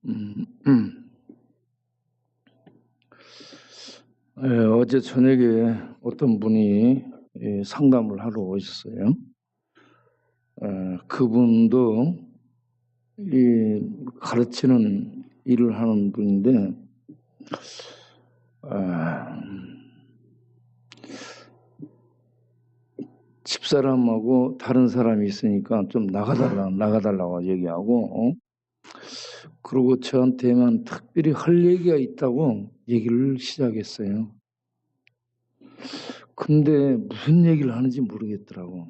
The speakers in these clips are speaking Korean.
음, 음. 어제 저녁에 어떤 분이 상담을 하러 오셨어요. 그분도 가르치는 일을 하는 분인데, 집사람하고 다른 사람이 있으니까 좀 나가달라고 얘기하고, 그리고 저한테만 특별히 할 얘기가 있다고 얘기를 시작했어요. 근데 무슨 얘기를 하는지 모르겠더라고.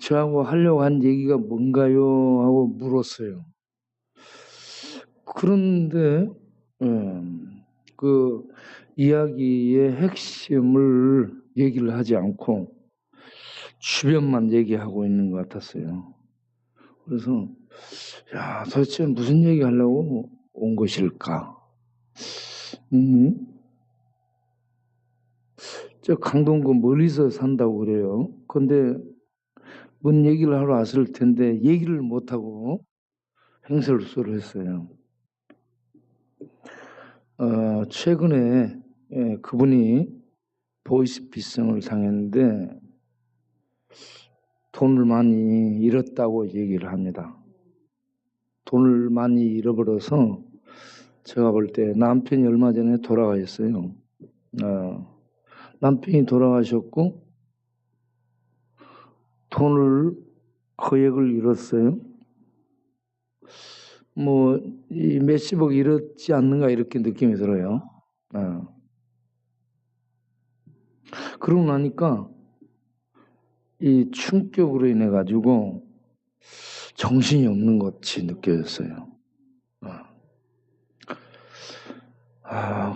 저하고 하려고 한 얘기가 뭔가요? 하고 물었어요. 그런데 그 이야기의 핵심을 얘기를 하지 않고 주변만 얘기하고 있는 것 같았어요. 그래서 도대체 무슨 얘기 하려고 온 것일까? 저 강동구 멀리서 산다고 그래요. 근데 뭔 얘기를 하러 왔을 텐데 얘기를 못하고 횡설수설을 했어요. 최근에 그분이 보이스피싱을 당했는데 돈을 많이 잃었다고 얘기를 합니다. 돈을 많이 잃어버려서 제가 볼 때 남편이 얼마 전에 돌아가셨어요. 남편이 돌아가셨고 돈을 거액을 잃었어요. 이 몇십억 잃었지 않는가 이렇게 느낌이 들어요. 그러고 나니까 이 충격으로 인해 가지고 정신이 없는 것 같이 느껴졌어요.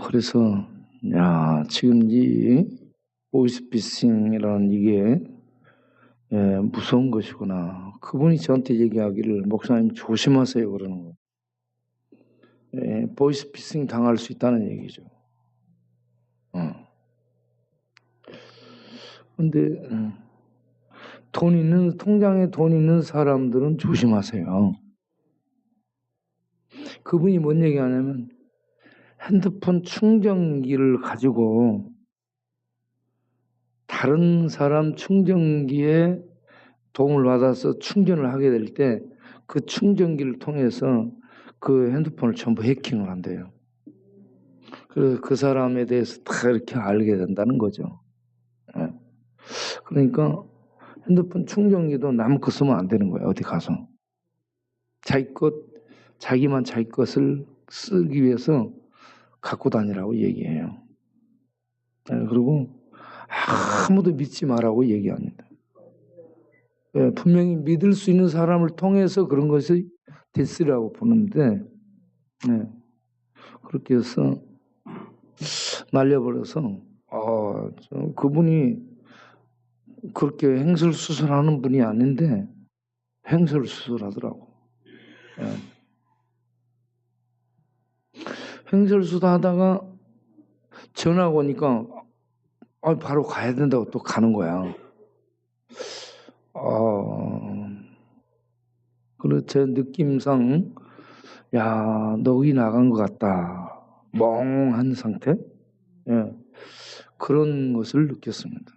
그래서 지금 이 보이스피싱이라는 이게 무서운 것이구나. 그분이 저한테 얘기하기를 목사님 조심하세요 그러는 거예요. 보이스피싱 당할 수 있다는 얘기죠. 근데 통장에 돈 있는 사람들은 조심하세요. 그분이 뭔 얘기하냐면 핸드폰 충전기를 가지고 다른 사람 충전기에 도움을 받아서 충전을 하게 될 때 그 충전기를 통해서 그 핸드폰을 전부 해킹을 한대요. 그래서 그 사람에 대해서 다 이렇게 알게 된다는 거죠. 그러니까 핸드폰 충전기도 남 거 쓰면 안 되는 거예요. 어디 가서. 자기만 자기 것을 쓰기 위해서 갖고 다니라고 얘기해요. 그리고 아무도 믿지 마라고 얘기합니다. 분명히 믿을 수 있는 사람을 통해서 그런 것이 됐으라고 보는데 그렇게 해서 날려버려서 그분이 그렇게 횡설수설하는 분이 아닌데 횡설수설하더라고. 횡설수설하다가 전화가 오니까 바로 가야 된다고 또 가는 거야. 그래서 제 느낌상 넋이 나간 것 같다. 멍한 상태? 그런 것을 느꼈습니다.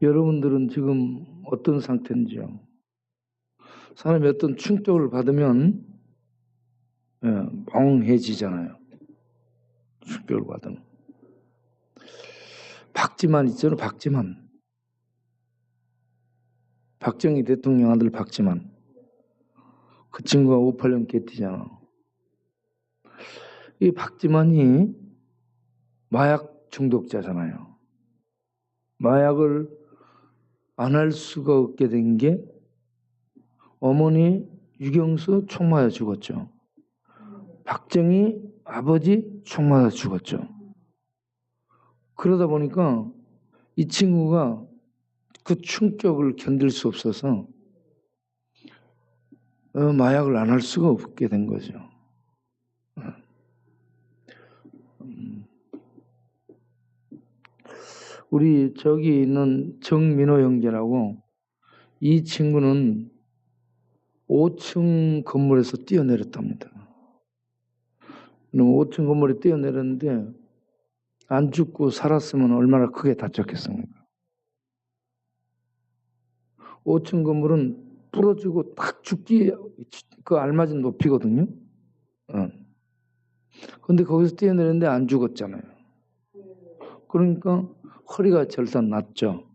여러분들은 지금 어떤 상태인지요? 사람이 어떤 충격을 받으면 멍해지잖아요. 충격을 받으면. 박지만 있잖아요. 박정희 대통령 아들 박지만. 그 친구가 5.18년 개띠잖아. 이 박지만이 마약 중독자잖아요. 마약을 안 할 수가 없게 된 게 어머니 유경수 총 맞아 죽었죠. 박정희 아버지 총 맞아 죽었죠. 그러다 보니까 이 친구가 그 충격을 견딜 수 없어서 마약을 안 할 수가 없게 된 거죠. 우리 저기 있는 정민호 형제라고, 이 친구는 5층 건물에서 뛰어내렸답니다. 5층 건물에 뛰어내렸는데 안 죽고 살았으면 얼마나 크게 다쳤겠습니까? 5층 건물은 부러지고 딱 죽기 그 알맞은 높이거든요. 근데 거기서 뛰어내렸는데 안 죽었잖아요. 그러니까 허리가 절단 났죠.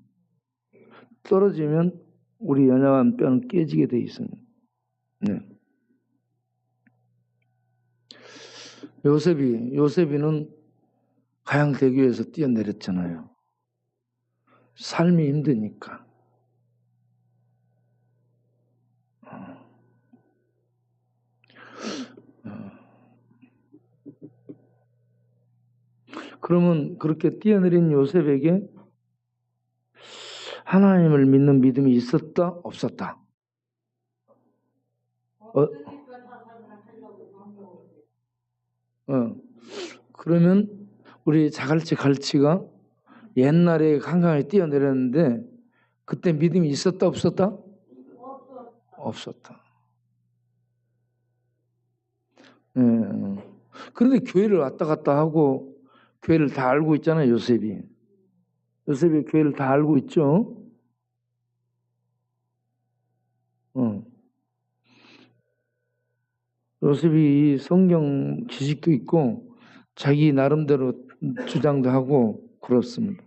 떨어지면 우리 연약한 뼈는 깨지게 돼 있습니다. 네. 요셉이는 가양대교에서 뛰어내렸잖아요. 삶이 힘드니까. 그러면 그렇게 뛰어내린 요셉에게 하나님을 믿는 믿음이 있었다? 없었다? 그러면 우리 자갈치 갈치가 옛날에 한강에 뛰어내렸는데 그때 믿음이 있었다? 없었다? 없었다. 그런데 교회를 왔다 갔다 하고 교회를 다 알고 있잖아요. 요셉이 교회를 다 알고 있죠. 요셉이 성경 지식도 있고 자기 나름대로 주장도 하고 그렇습니다.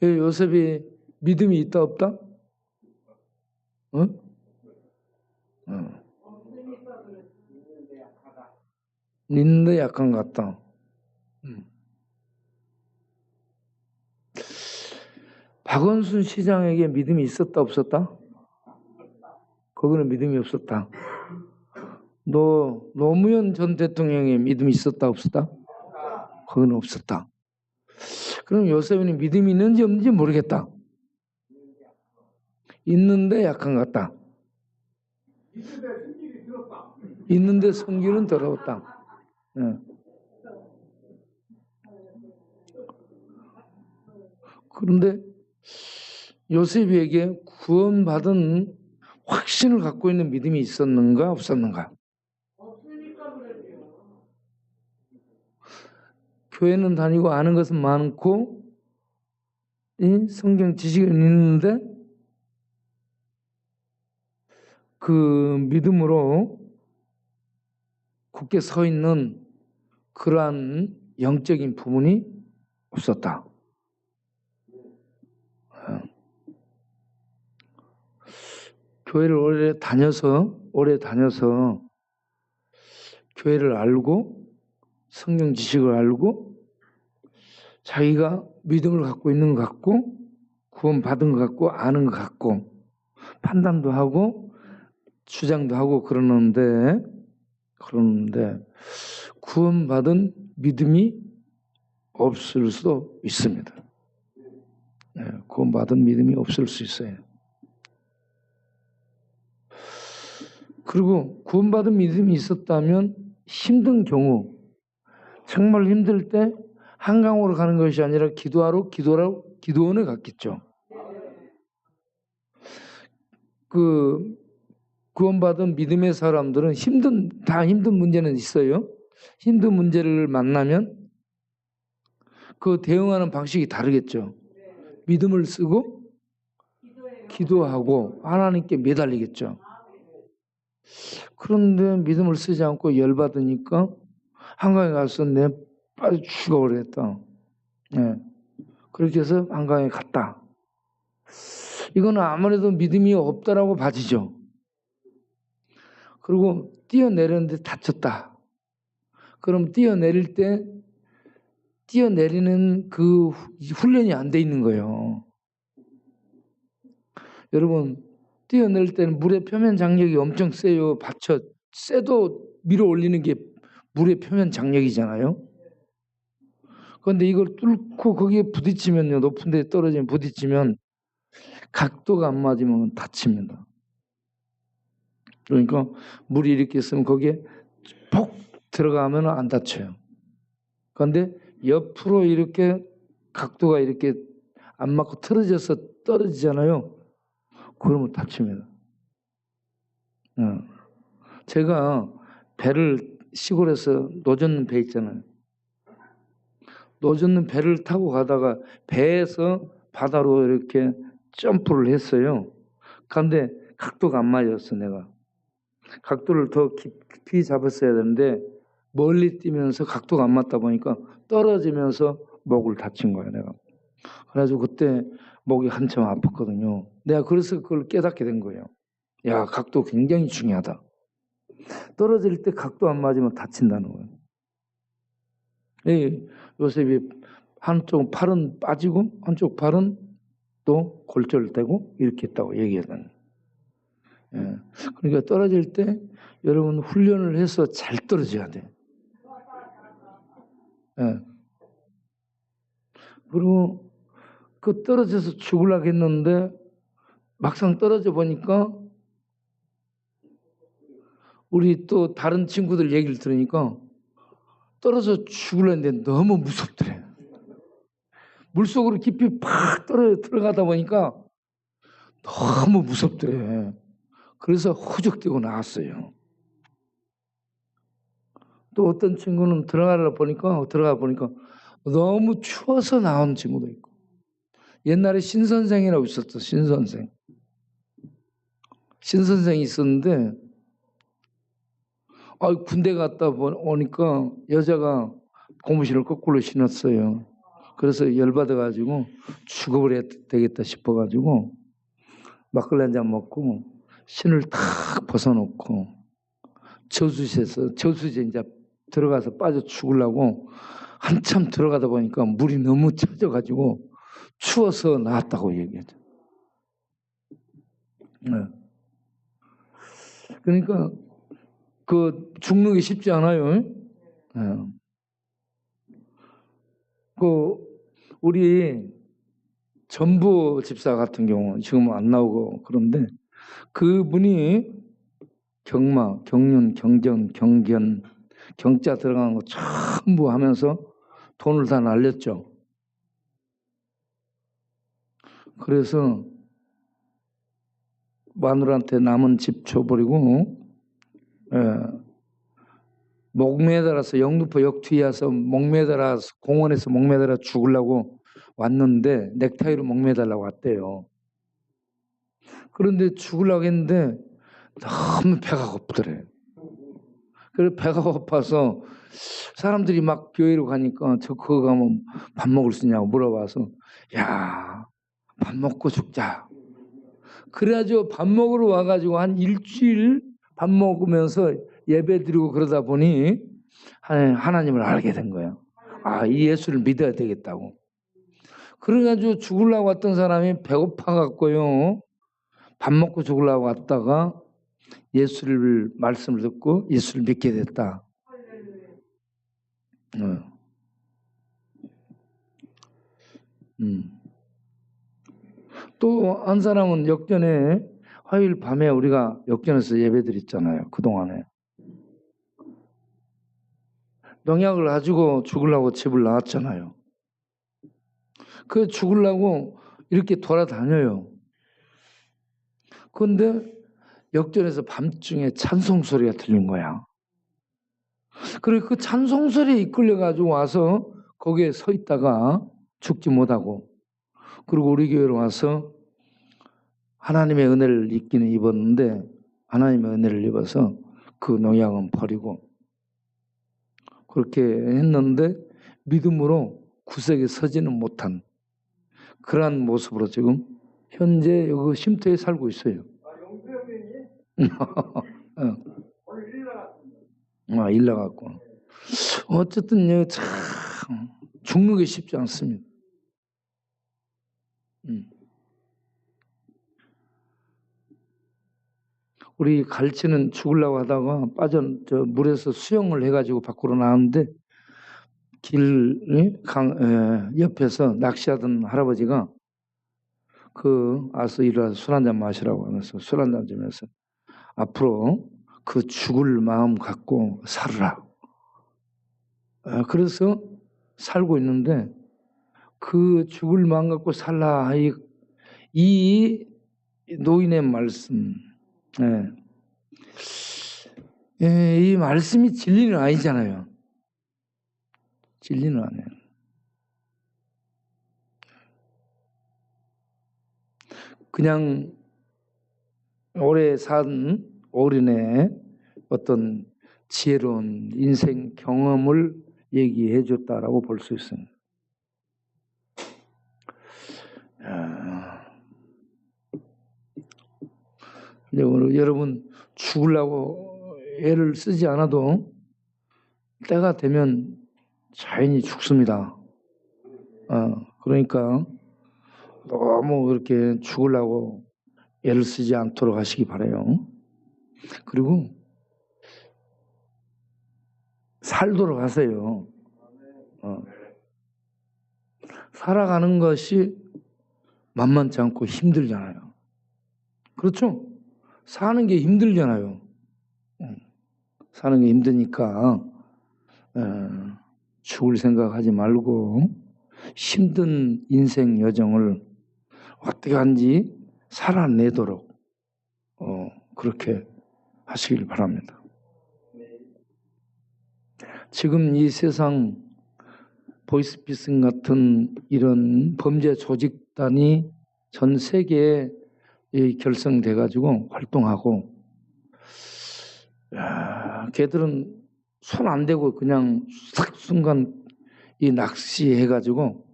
요셉이 믿음이 있다 없다? 있는데 약한 것 같다. 박원순 시장에게 믿음이 있었다 없었다? 거기는 믿음이 없었다. 노무현 전 대통령의 믿음이 있었다 없었다? 거기는 없었다. 그럼 요셉은 믿음이 있는지 없는지 모르겠다. 있는데 약한 것 같다. 있는데 성질은 더러웠다. 그런데 요셉에게 구원받은 확신을 갖고 있는 믿음이 있었는가 없었는가? 교회는 다니고 아는 것은 많고 성경 지식은 있는데 그 믿음으로 굳게 서 있는 그러한 영적인 부분이 없었다. 교회를 오래 다녀서 교회를 알고 성경 지식을 알고 자기가 믿음을 갖고 있는 것 같고 구원 받은 것 같고 아는 것 같고 판단도 하고 주장도 하고 그러는데 구원 받은 믿음이 없을 수도 있습니다. 구원 받은 믿음이 없을 수 있어요. 그리고 구원받은 믿음이 있었다면 힘든 경우 정말 힘들 때 한강으로 가는 것이 아니라 기도원에 갔겠죠. 그 구원받은 믿음의 사람들은 힘든 문제는 있어요. 힘든 문제를 만나면 그 대응하는 방식이 다르겠죠. 믿음을 쓰고 기도하고 하나님께 매달리겠죠. 그런데 믿음을 쓰지 않고 열받으니까 한강에 가서 내 빨리 죽어버렸다. 그렇게 해서 한강에 갔다. 이거는 아무래도 믿음이 없다라고 봐지죠. 그리고 뛰어내렸는데 다쳤다. 그럼 뛰어내리는 그 훈련이 안 돼 있는 거예요. 여러분, 뛰어내릴 때는 물의 표면 장력이 엄청 세요. 세도 밀어 올리는 게 물의 표면 장력이잖아요. 그런데 이걸 뚫고 거기에 부딪히면요, 높은 데 떨어지면 부딪히면 각도가 안 맞으면 다칩니다. 그러니까 물이 이렇게 있으면 거기에 폭 들어가면 안 다쳐요. 그런데 옆으로 이렇게 각도가 이렇게 안 맞고 틀어져서 떨어지잖아요. 그러면 다칩니다. 제가 배를 시골에서 노젓는 배 있잖아요. 노젓는 배를 타고 가다가 배에서 바다로 이렇게 점프를 했어요. 그런데 각도가 안 맞았어. 내가 각도를 더 깊이 잡았어야 되는데 멀리 뛰면서 각도가 안 맞다 보니까 떨어지면서 목을 다친 거예요. 내가. 그래가지고 그때 목이 한참 아팠거든요. 내가 그래서 그걸 깨닫게 된 거예요. 야, 각도 굉장히 중요하다. 떨어질 때 각도 안 맞으면 다친다는 거예요. 요셉이 한쪽 팔은 빠지고 한쪽 팔은 또 골절되고 이렇게 했다고 얘기하는. 그러니까 떨어질 때 여러분 훈련을 해서 잘 떨어져야 돼. 그리고 그 떨어져서 죽으려고 했는데 막상 떨어져 보니까 우리 또 다른 친구들 얘기를 들으니까 떨어져 죽으려는데 너무 무섭더래. 물속으로 깊이 팍 들어가다 보니까 너무 무섭더래. 그래서 후적되고 나왔어요. 또 어떤 친구는 들어가 보니까 너무 추워서 나온 친구도 있고. 옛날에 신선생이라고 있었어. 신선생이 있었는데 군대 갔다 오니까 여자가 고무신을 거꾸로 신었어요. 그래서 열받아가지고 죽어버려야 되겠다 싶어가지고 막걸리 한 잔 먹고 신을 탁 벗어놓고 저수지에 이제 들어가서 빠져 죽으려고 한참 들어가다 보니까 물이 너무 쳐져가지고 추워서 나왔다고 얘기하죠. 그러니까 그 죽는 게 쉽지 않아요. 그 우리 전부 집사 같은 경우 지금은 안 나오고 그런데 그분이 경마, 경륜, 경전, 경견, 경자 들어가는 거 전부 하면서 돈을 다 날렸죠. 그래서 마누라한테 남은 집 줘버리고 목 매달아서 영등포 역 뒤에 와서 공원에서 목 매달아 죽으려고 왔는데 넥타이로 목 매달라고 왔대요. 그런데 죽으려고 했는데 너무 배가 고프더래. 그래서 배가 고파서 사람들이 막 교회로 가니까 저 그거 가면 밥 먹을 수 있냐고 물어봐서 야, 밥 먹고 죽자. 그래가지고 밥 먹으러 와가지고 한 일주일 밥 먹으면서 예배 드리고 그러다 보니 하나님을 알게 된 거예요. 이 예수를 믿어야 되겠다고. 그래가지고 죽으려고 왔던 사람이 배고파 갖고요. 밥 먹고 죽으려고 왔다가 예수를 말씀을 듣고 예수를 믿게 됐다. 또 한 사람은 역전에 화요일 밤에 우리가 역전에서 예배드렸잖아요. 그동안에. 농약을 가지고 죽으려고 집을 나왔잖아요. 그 죽으려고 이렇게 돌아다녀요. 그런데 역전에서 밤중에 찬송 소리가 들린 거야. 그리고 그 찬송 소리에 이끌려가지고 와서 거기에 서 있다가 죽지 못하고 그리고 우리 교회로 와서 하나님의 은혜를 입기는 입었는데 하나님의 은혜를 입어서 그 농약은 버리고 그렇게 했는데 믿음으로 구석에 서지는 못한 그러한 모습으로 지금 현재 여기 쉼터에 살고 있어요. 일 나갔고. 어쨌든 참 죽는 게 쉽지 않습니다. 우리 갈치는 죽으려고 하다가 물에서 수영을 해가지고 밖으로 나왔는데 옆에서 낚시하던 할아버지가 와서 일어나서 술 한잔 마시라고 하면서 술 한잔 주면서 앞으로 그 죽을 마음 갖고 살으라. 그래서 살고 있는데 그 죽을 마음 갖고 살라 이 노인의 말씀, 이 말씀이 진리는 아니잖아요. 진리는 아니에요. 그냥 오래 산 어린의 어떤 지혜로운 인생 경험을 얘기해 줬다라고 볼 수 있습니다. 여러분 죽으려고 애를 쓰지 않아도 때가 되면 자연히 죽습니다. 그러니까 너무 그렇게 죽으려고 애를 쓰지 않도록 하시기 바라요. 그리고 살도록 하세요. 살아가는 것이 만만치 않고 힘들잖아요. 그렇죠? 사는 게 힘들잖아요. 사는 게 힘드니까 죽을 생각하지 말고 힘든 인생 여정을 어떻게 하는지 살아내도록 그렇게 하시길 바랍니다. 지금 이 세상 보이스피싱 같은 이런 범죄 조직단이 전 세계에 결성돼 가지고 활동하고, 걔들은 손 안 대고 그냥 싹 순간 이 낚시해 가지고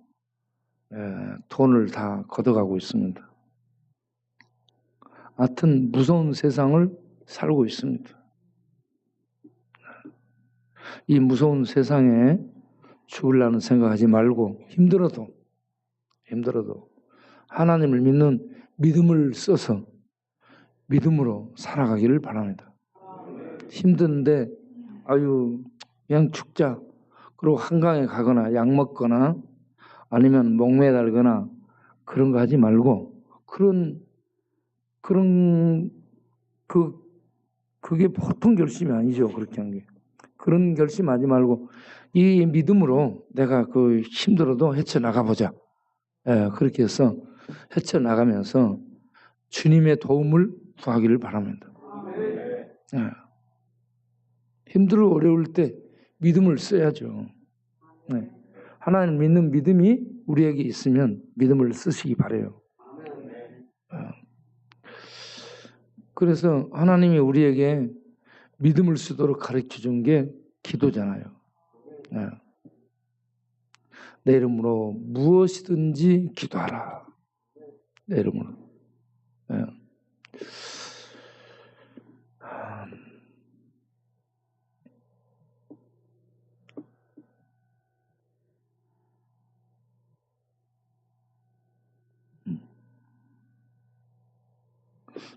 돈을 다 걷어가고 있습니다. 하여튼 무서운 세상을 살고 있습니다. 이 무서운 세상에 죽으려는 생각하지 말고 힘들어도 하나님을 믿는 믿음을 써서 믿음으로 살아가기를 바랍니다. 힘든데 그냥 죽자. 그리고 한강에 가거나 약 먹거나 아니면 목매달거나 그런 거 하지 말고 그게 보통 결심이 아니죠. 그렇게 한 게. 그런 결심하지 말고 이 믿음으로 내가 힘들어도 헤쳐나가보자. 그렇게 해서 헤쳐나가면서 주님의 도움을 구하기를 바랍니다. 힘들고 어려울 때 믿음을 써야죠. 하나님을 믿는 믿음이 우리에게 있으면 믿음을 쓰시기 바라요. 그래서 하나님이 우리에게 믿음을 쓰도록 가르쳐준 게 기도잖아요. 내 이름으로 무엇이든지 기도하라. 내 이름으로.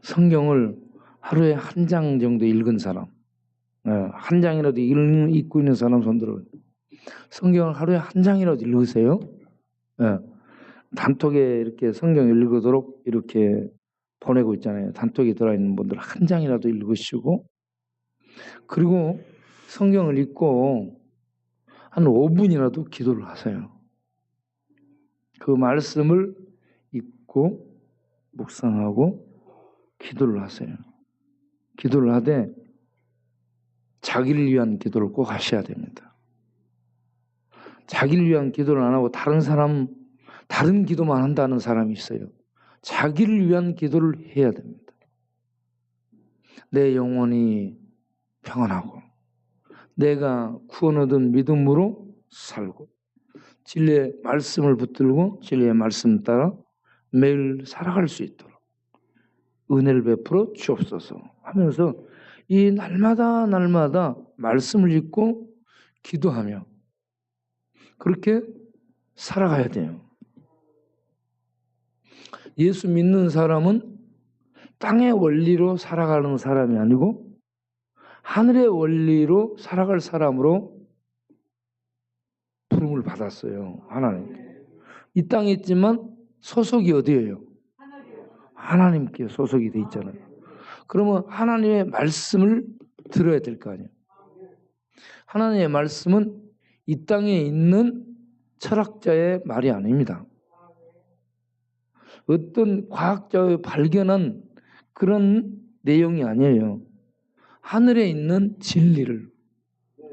성경을 하루에 한 장 정도 읽은 사람, 한 장이라도 읽고 있는 사람 손들어요. 성경을 하루에 한 장이라도 읽으세요. 단톡에 이렇게 성경 읽도록 이렇게 보내고 있잖아요. 단톡에 들어있는 분들 한 장이라도 읽으시고, 그리고 성경을 읽고 한 5분이라도 기도를 하세요. 그 말씀을 읽고 묵상하고 기도를 하세요. 기도를 하되 자기를 위한 기도를 꼭 하셔야 됩니다. 자기를 위한 기도를 안 하고 다른 기도만 한다는 사람이 있어요. 자기를 위한 기도를 해야 됩니다. 내 영혼이 평안하고 내가 구원 얻은 믿음으로 살고 진리의 말씀을 붙들고 진리의 말씀 따라 매일 살아갈 수 있도록 은혜를 베풀어 주옵소서 하면서 이 날마다 말씀을 읽고 기도하며 그렇게 살아가야 돼요. 예수 믿는 사람은 땅의 원리로 살아가는 사람이 아니고 하늘의 원리로 살아갈 사람으로 부름을 받았어요. 하나님. 이 땅에 있지만 소속이 어디예요? 하나님께 소속이 돼 있잖아요. 그러면 하나님의 말씀을 들어야 될 거 아니에요. 하나님의 말씀은 이 땅에 있는 철학자의 말이 아닙니다. 어떤 과학자의 발견한 그런 내용이 아니에요. 하늘에 있는 진리를,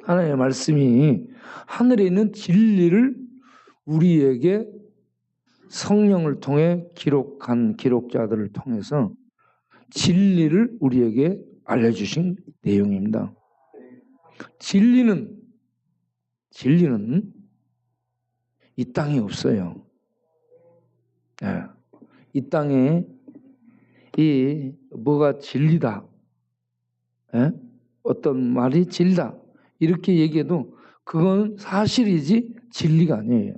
하나님의 말씀이 하늘에 있는 진리를 우리에게 성령을 통해 기록한 기록자들을 통해서 진리를 우리에게 알려주신 내용입니다. 진리는 이 땅에 없어요. 네. 이 땅에 이 뭐가 진리다, 네? 어떤 말이 진리다 이렇게 얘기해도 그건 사실이지 진리가 아니에요.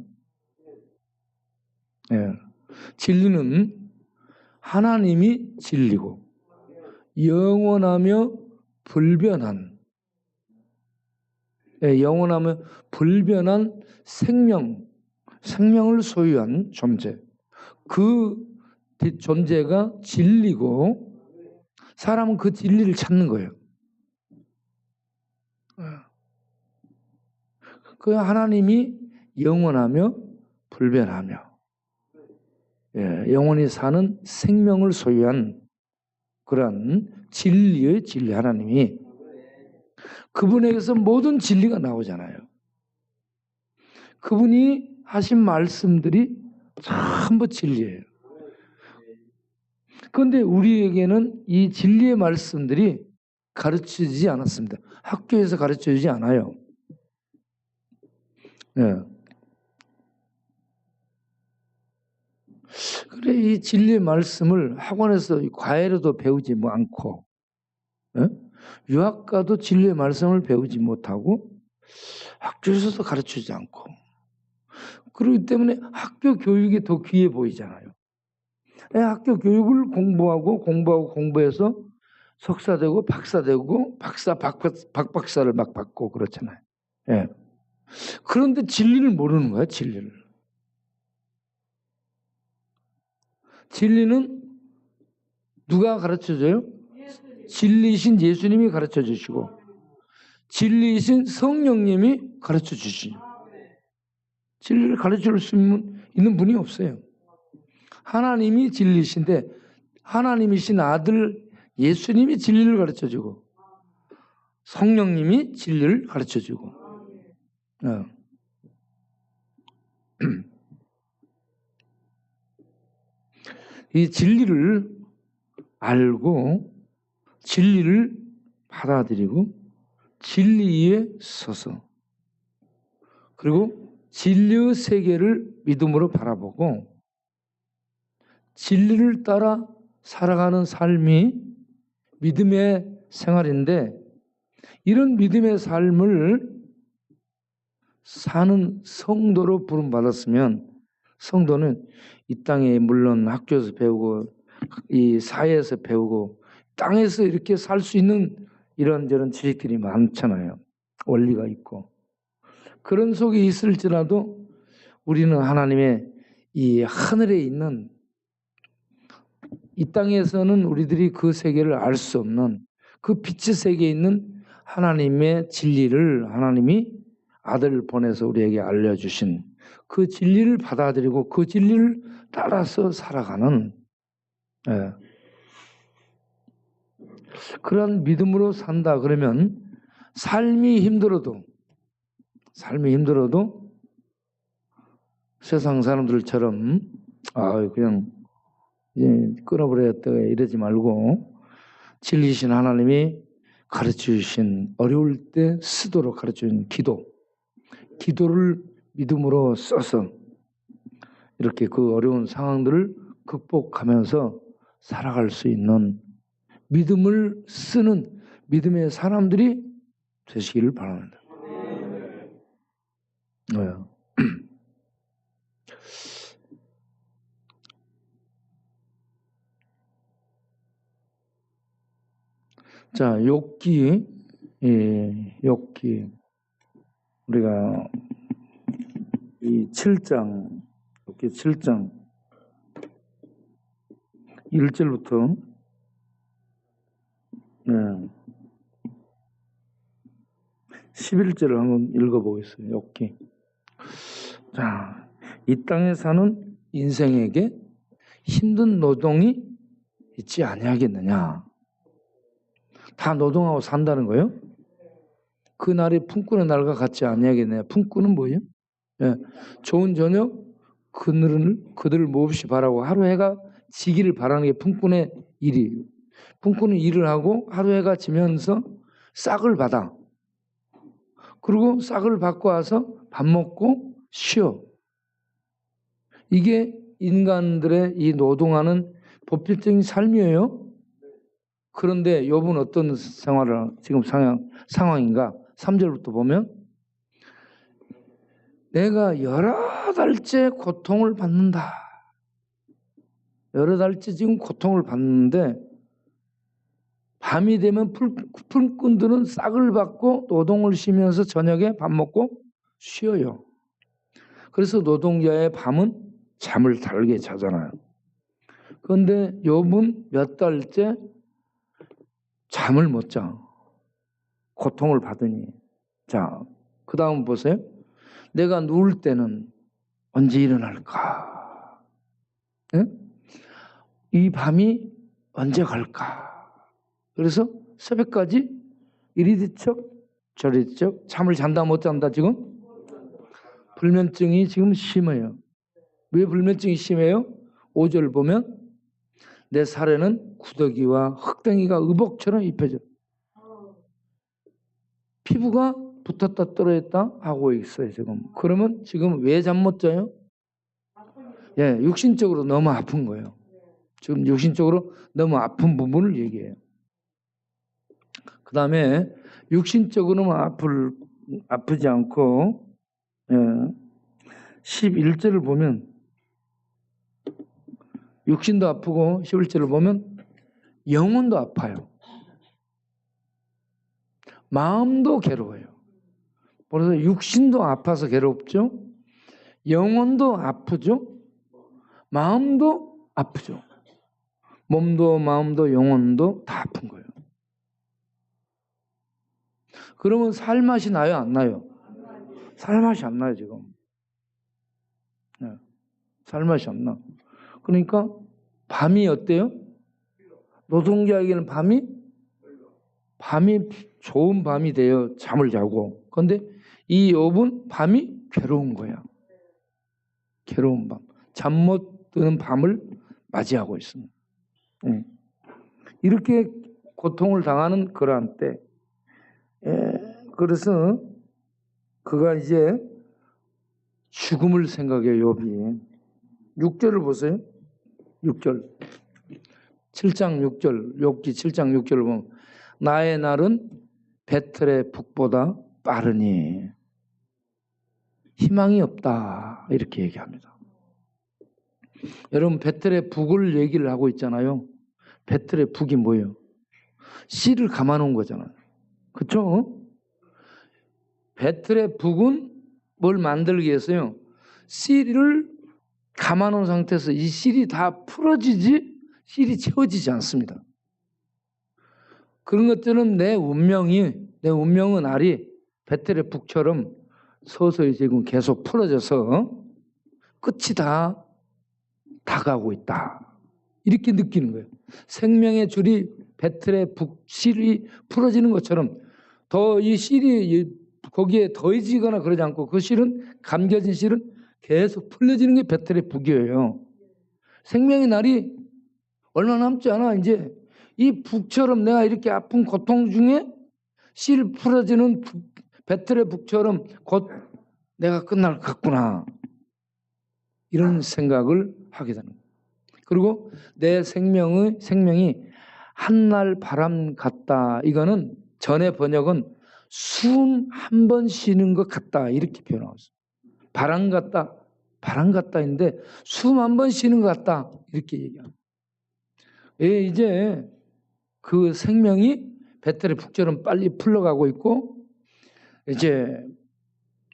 네. 진리는 하나님이 진리고 영원하며 불변한, 영원하며 불변한 생명을 소유한 존재, 그 존재가 진리고 사람은 그 진리를 찾는 거예요. 그 하나님이 영원하며 불변하며 영원히 사는 생명을 소유한 그런 진리의 진리 하나님이, 그분에게서 모든 진리가 나오잖아요. 그분이 하신 말씀들이 전부 진리예요. 그런데 우리에게는 이 진리의 말씀들이 가르치지 않았습니다. 학교에서 가르쳐주지 않아요. 네. 그래, 이 진리의 말씀을 학원에서 과외로도 배우지 않고, 네? 유학 가도 진리의 말씀을 배우지 못하고 학교에서도 가르치지 않고, 그렇기 때문에 학교 교육이 더 귀해 보이잖아요. 학교 교육을 공부해서 석사되고 박사되고 박박사를 막 받고 그렇잖아요. 예. 그런데 진리를 모르는 거야, 진리를. 진리는 누가 가르쳐줘요? 진리이신 예수님이 가르쳐 주시고 진리이신 성령님이 가르쳐 주시죠. 진리를 가르쳐 줄 수 있는 분이 없어요. 하나님이 진리이신데 하나님이신 아들 예수님이 진리를 가르쳐주고 성령님이 진리를 가르쳐주고, 이 진리를 알고 진리를 받아들이고 진리에 서서 그리고 진리의 세계를 믿음으로 바라보고 진리를 따라 살아가는 삶이 믿음의 생활인데, 이런 믿음의 삶을 사는 성도로 부름받았으면 성도는 이 땅에 물론 학교에서 배우고 이 사회에서 배우고 땅에서 이렇게 살 수 있는 이런저런 지식들이 많잖아요. 원리가 있고. 그런 속에 있을지라도 우리는 하나님의 이 하늘에 있는, 이 땅에서는 우리들이 그 세계를 알 수 없는 그 빛의 세계에 있는 하나님의 진리를 하나님이 아들을 보내서 우리에게 알려주신 그 진리를 받아들이고 그 진리를 따라서 살아가는, 그런 믿음으로 산다 그러면 삶이 힘들어도 세상 사람들처럼 그냥 끊어버렸다 이러지 말고 진리신 하나님이 가르쳐주신 어려울 때 쓰도록 가르쳐준 기도를 믿음으로 써서 이렇게 그 어려운 상황들을 극복하면서 살아갈 수 있는 믿음을 쓰는 믿음의 사람들이 되시기를 바랍니다. 자, 욥기 우리가 이 7장, 욥기 7장 1절부터 11절을 한번 읽어보겠습니다. 욥기 자, 이 땅에 사는 인생에게 힘든 노동이 있지 아니하겠느냐. 다 노동하고 산다는 거예요. 그 날이 품꾼의 날과 같지 아니하겠느냐. 품꾼은 뭐예요? 예, 좋은 저녁 그들을 몹시 바라고 하루 해가 지기를 바라는 게 품꾼의 일이에요. 품꾼은 일을 하고 하루 해가 지면서 싹을 받아. 그리고 싹을 받고 와서 밥 먹고 쉬어. 이게 인간들의 이 노동하는 법칙적인 삶이에요. 그런데 욥은 어떤 생활을 지금 상황인가? 3절부터 보면 내가 여러 달째 고통을 받는다. 여러 달째 지금 고통을 받는데 밤이 되면 품꾼들은 싹을 받고 노동을 쉬면서 저녁에 밥 먹고 쉬어요. 그래서 노동자의 밤은 잠을 달게 자잖아요. 그런데 욥은 몇 달째 잠을 못 자. 고통을 받으니. 자, 그 다음 보세요. 내가 누울 때는 언제 일어날까? 예? 이 밤이 언제 갈까? 그래서 새벽까지 이리 뒤척 저리 뒤척 잠을 잔다 못 잔다 지금? 불면증이 지금 심해요. 왜 불면증이 심해요? 5절 보면 내 살에는 구더기와 흙덩이가 의복처럼 입혀져. 피부가 붙었다 떨어졌다 하고 있어요 지금. 그러면 지금 왜 잠 못 자요? 예, 육신적으로 너무 아픈 거예요. 지금 육신적으로 너무 아픈 부분을 얘기해요. 그 다음에 육신적으로는 아프지 않고 11절을 보면 육신도 아프고 11절을 보면 영혼도 아파요. 마음도 괴로워요. 그래서 육신도 아파서 괴롭죠. 영혼도 아프죠. 마음도 아프죠. 몸도 마음도 영혼도 다 아픈 거예요. 그러면 살맛이 나요? 안 나요? 살맛이 안 나요 지금. 네. 살맛이 안 나. 그러니까 밤이 어때요? 노동자에게는 밤이 좋은 밤이 돼요. 잠을 자고. 그런데 이 욥은 밤이 괴로운 거야. 괴로운 밤. 잠 못 드는 밤을 맞이하고 있습니다. 이렇게 고통을 당하는 그러한 때. 그래서 그가 이제 죽음을 생각해요. 욥이. 6절을 보세요. 6절. 7장 6절. 욥기 7장 6절을 보면 나의 날은 배틀의 북보다 빠르니 희망이 없다. 이렇게 얘기합니다. 여러분 배틀의 북을 얘기를 하고 있잖아요. 배틀의 북이 뭐예요? 씨를 감아놓은 거잖아요. 그렇죠? 배틀의 북은 뭘 만들기 위해서요? 씨를 감아놓은 상태에서 이 씨이 다 풀어지지 씨이 채워지지 않습니다. 그런 것들은 내 운명은 알이 배틀의 북처럼 서서히 지금 계속 풀어져서 끝이 다 다가오고 있다. 이렇게 느끼는 거예요. 생명의 줄이 배틀의 북 실이 풀어지는 것처럼 더 이 실이 거기에 더해지거나 그러지 않고 그 실은 감겨진 실은 계속 풀려지는 게 배틀의 북이에요. 생명의 날이 얼마 남지 않아. 이제 이 북처럼 내가 이렇게 아픈 고통 중에 실 풀어지는 배틀의 북처럼 곧 내가 끝날 것 같구나. 이런 생각을 하게 되는 거예요. 그리고 내 생명이 한날 바람 같다. 이거는 전의 번역은 숨 한 번 쉬는 것 같다. 이렇게 표현하고 있어요. 바람 같다인데 숨 한 번 쉬는 것 같다. 이렇게 얘기합니다. 이제 그 생명이 배틀의 북처럼 빨리 풀러가고 있고 이제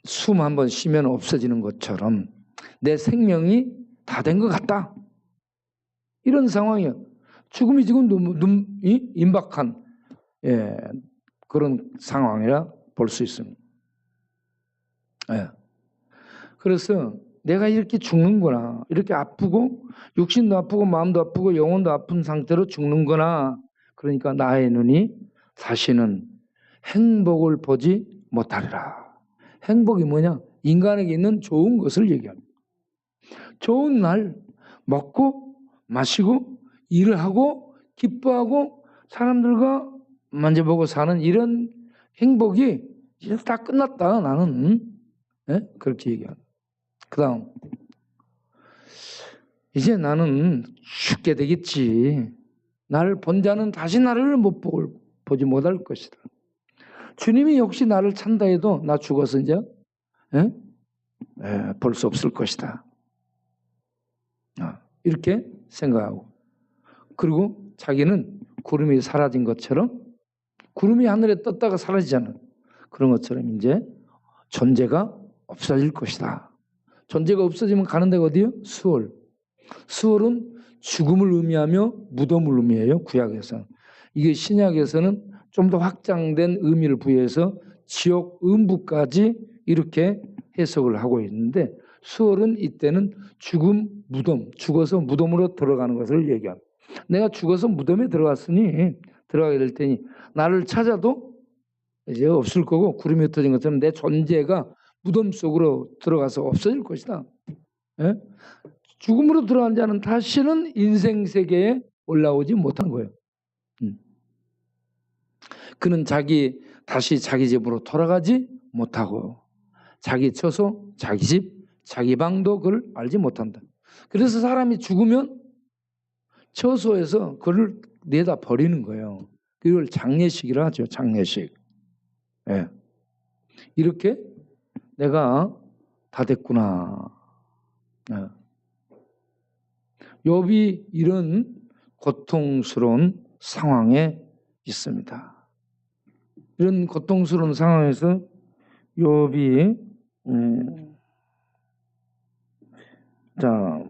숨 한 번 쉬면 없어지는 것처럼 내 생명이 다 된 것 같다. 이런 상황이에요. 죽음이 지금 너무 임박한 그런 상황이라 볼 수 있습니다. 그래서 내가 이렇게 죽는구나. 이렇게 아프고 육신도 아프고 마음도 아프고 영혼도 아픈 상태로 죽는구나. 그러니까 나의 눈이 다시는 행복을 보지 못하리라. 행복이 뭐냐? 인간에게 있는 좋은 것을 얘기합니다. 좋은 날 먹고 마시고 일을 하고 기뻐하고 사람들과 만져보고 사는 이런 행복이 이제 다 끝났다. 나는 그렇게 얘기합니다. 그 다음 이제 나는 죽게 되겠지. 나를 본 자는 다시 나를 보지 못할 것이다. 주님이 역시 나를 찬다 해도 나 죽어서 이제 볼 수 없을 것이다. 이렇게 생각하고, 그리고 자기는 구름이 사라진 것처럼, 구름이 하늘에 떴다가 사라지잖아. 그런 것처럼 이제 존재가 없어질 것이다. 존재가 없어지면 가는 데가 어디요? 수월. 수월은 죽음을 의미하며 무덤을 의미해요. 구약에서. 이게 신약에서는 좀 더 확장된 의미를 부여해서 지옥, 음부까지 이렇게 해석을 하고 있는데, 수월은 이때는 죽음, 무덤, 죽어서 무덤으로 들어가는 것을 얘기합니다. 내가 죽어서 무덤에 들어가게 될 테니 나를 찾아도 이제 없을 거고, 구름이 흩어진 것처럼 내 존재가 무덤 속으로 들어가서 없어질 것이다. 예? 죽음으로 들어간 자는 다시는 인생 세계에 올라오지 못한 거예요. 그는 다시 자기 집으로 돌아가지 못하고 자기 처소, 자기 집, 자기 방도 그걸 알지 못한다. 그래서 사람이 죽으면 처소에서 그를 내다 버리는 거예요. 이걸 장례식이라 하죠. 장례식. 예. 이렇게 내가 다 됐구나. 예. 욥이 이런 고통스러운 상황에 있습니다. 이런 고통스러운 상황에서 욥이 자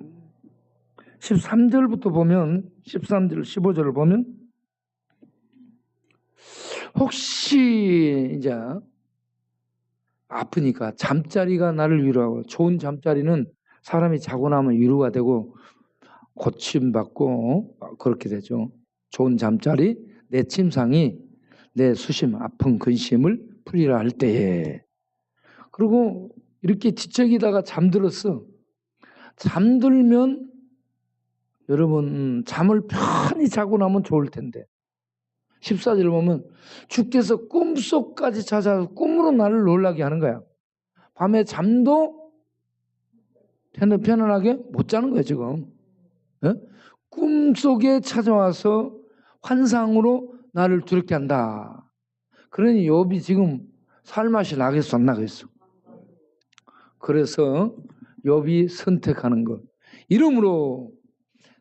13절부터 보면 13절 15절을 보면 혹시 이제 아프니까 잠자리가 나를 위로하고, 좋은 잠자리는 사람이 자고 나면 위로가 되고 고침받고 그렇게 되죠. 좋은 잠자리, 내 침상이 내 수심, 아픈 근심을 풀리라 할 때에. 그리고 이렇게 뒤척이다가 잠들었어. 잠들면 여러분 잠을 편히 자고 나면 좋을 텐데 14절 보면 주께서 꿈속까지 찾아서 꿈으로 나를 놀라게 하는 거야. 밤에 잠도 편안하게 못 자는 거야 지금. 꿈속에 찾아와서 환상으로 나를 두렵게 한다. 그러니 욥이 지금 살맛이 나겠어 안 나겠어? 그래서 욥이 선택하는 것. 이러므로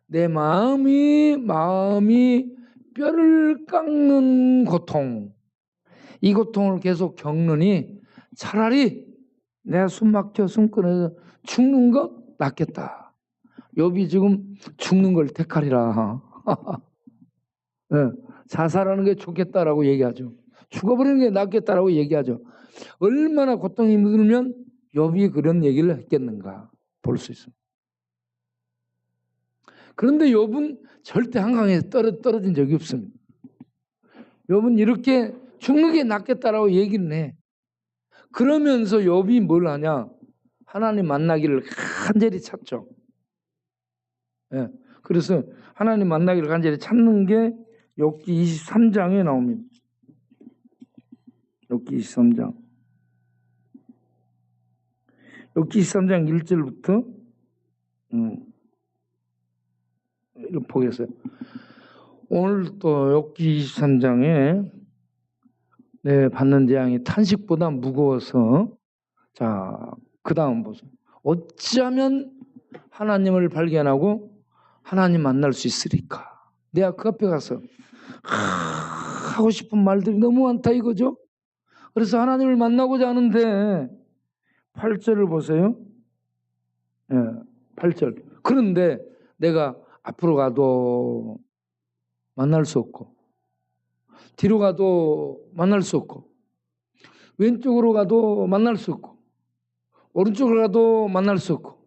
내 마음이 뼈를 깎는 고통, 이 고통을 계속 겪느니 차라리 내가 숨 막혀 숨 끊어서 죽는 것 낫겠다. 욥이 지금 죽는 걸 택하리라. 네, 자살하는 게 좋겠다라고 얘기하죠. 죽어버리는 게 낫겠다라고 얘기하죠. 얼마나 고통이 힘들면 욥이 그런 얘기를 했겠는가 볼 수 있습니다. 그런데 욥은 절대 한강에 떨어진 적이 없습니다. 욥은 이렇게 죽는 게 낫겠다라고 얘기를 해. 그러면서 욥이 뭘 하냐? 하나님 만나기를 간절히 찾죠. 예. 그래서 하나님 만나기를 간절히 찾는 게 욥기 23장에 나옵니다. 욥기 23장. 욥기 23장 1절부터 이렇게 보겠어요. 오늘 또 욥기 23장에 내 받는 재앙이 탄식보다 무거워서, 자, 그 다음 보세요. 어찌하면 하나님을 발견하고 하나님 만날 수 있으리까? 내가 그 앞에 가서 하고 싶은 말들이 너무 많다 이거죠. 그래서 하나님을 만나고자 하는데 8절을 보세요. 8절. 그런데 내가 앞으로 가도 만날 수 없고 뒤로 가도 만날 수 없고 왼쪽으로 가도 만날 수 없고 오른쪽으로 가도 만날 수 없고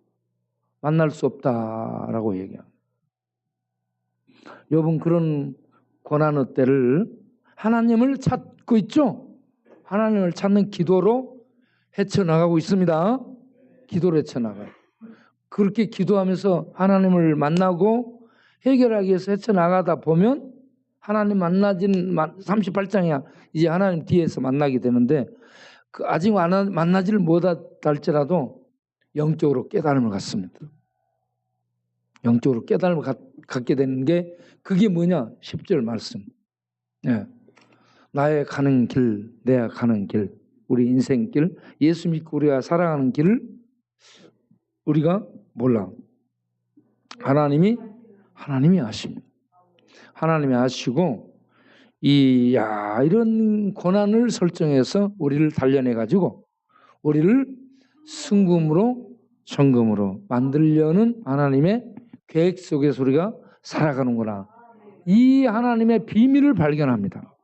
만날 수 없다라고 얘기합니다. 여러분 그런 고난의 때를 하나님을 찾고 있죠? 하나님을 찾는 기도로 헤쳐나가고 있습니다. 기도로 헤쳐나가요. 그렇게 기도하면서 하나님을 만나고 해결하기 위해서 헤쳐나가다 보면 하나님 만나진 38장이야. 이제 하나님 뒤에서 만나게 되는데 아직 만나지를 못할지라도 영적으로 깨달음을 갖습니다. 영적으로 깨달음을 갖게 되는 게 그게 뭐냐? 10절 말씀. 네. 나의 가는 길, 내가 가는 길, 우리 인생길, 예수 믿고 우리가 살아가는 길을 우리가 몰라. 하나님이 아십니다. 하나님이 아시고 이런 고난을 설정해서 우리를 단련해 가지고 우리를 승금으로 정금으로 만들려는 하나님의 계획 속에서 우리가 살아가는구나. 이 하나님의 비밀을 발견합니다.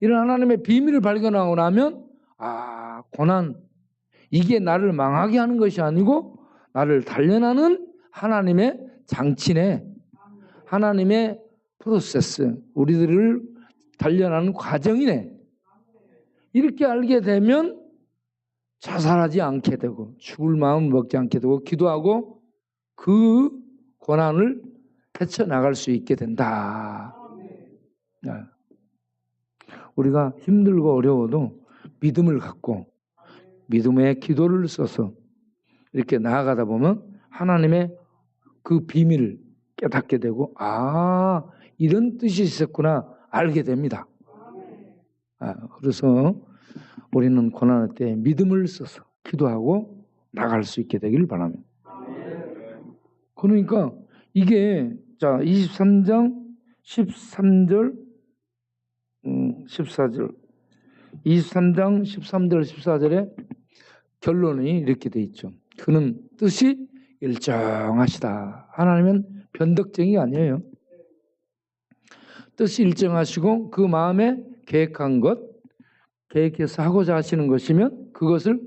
이런 하나님의 비밀을 발견하고 나면 고난 이게 나를 망하게 하는 것이 아니고 나를 단련하는 하나님의 장치네. 하나님의 프로세스, 우리들을 단련하는 과정이네. 이렇게 알게 되면 자살하지 않게 되고 죽을 마음 먹지 않게 되고 기도하고 그 고난을 헤쳐나갈 수 있게 된다. 우리가 힘들고 어려워도 믿음을 갖고 믿음의 기도를 써서 이렇게 나아가다 보면 하나님의 그 비밀을 깨닫게 되고 이런 뜻이 있었구나 알게 됩니다. 그래서 우리는 고난할 때 믿음을 써서 기도하고 나갈 수 있게 되기를 바랍니다. 그러니까 이게 23장 13절 14절 23장 13절 14절에 결론이 이렇게 돼 있죠. 그는 뜻이 일정하시다. 하나님은 변덕쟁이가 아니에요. 뜻이 일정하시고 그 마음에 계획한 것, 계획해서 하고자 하시는 것이면 그것을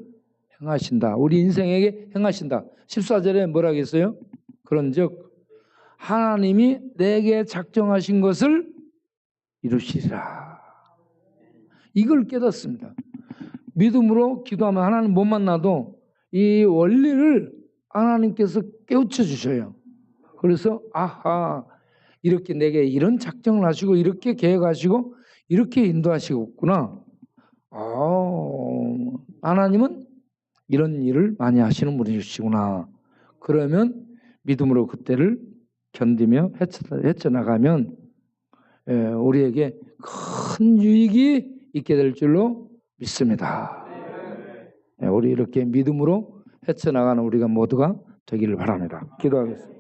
행하신다. 우리 인생에게 행하신다. 14절에 뭐라고 했어요? 그런즉 하나님이 내게 작정하신 것을 이루시리라. 이걸 깨닫습니다. 믿음으로 기도하면 하나님 못 만나도 이 원리를 하나님께서 깨우쳐 주셔요. 그래서 이렇게 내게 이런 작정을 하시고 이렇게 계획하시고 이렇게 인도하시겠구나. 하나님은 이런 일을 많이 하시는 분이시구나. 그러면 믿음으로 그때를 견디며 헤쳐나가면 우리에게 큰 유익이 있게 될 줄로 믿습니다. 우리 이렇게 믿음으로 헤쳐나가는 우리가 모두가 되기를 바랍니다. 기도하겠습니다.